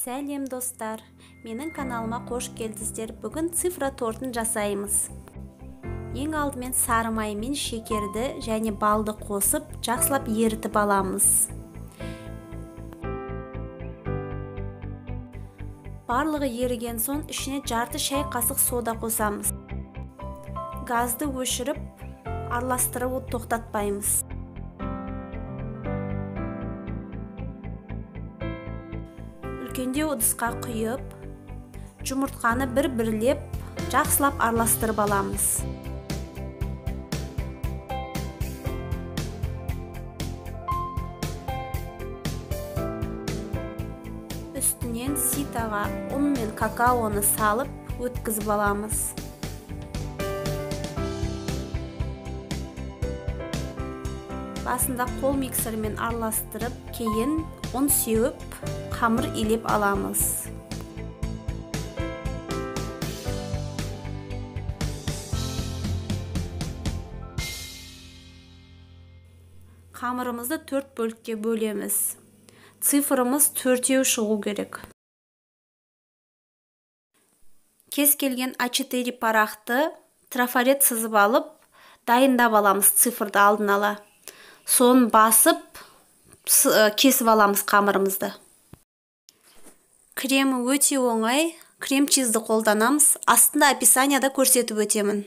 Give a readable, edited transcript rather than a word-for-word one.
Сәлем достар, менің каналыма қош келдіңіздер. Бүгін цифра тортын жасаймыз. Ең алдымен сары май мен шекерді және балды қосып, жақсылап ерітіп аламыз. Барлығы еріген соң ішіне жарты шай қасық сода қосамыз. Газды өшіріп, араластырып тоқтатпаймыз. Үлкенде ыдысқа құйып, жұмыртқаны бір-бірлеп, жақсылап араластырып аламыз. Үстінен ситаға ұн мен какаоны салып, өткізіп аламыз. Басында қол миксермен араластырып, кейін ұн сеуіп, қамыр илеп аламыз. Қамырымызды 4 бөлікке бөлеміз. Цифрымыз 4-еу шығу керек. Кез келген А4 парақты трафарет сызып алып, дайындап аламыз цифрды алдын ала. Соны басып, кесіп аламыз қамырымызды. Кремі өте оңай, крем-чизді қолданамыз. Астында описанияда көрсетіп өтемін.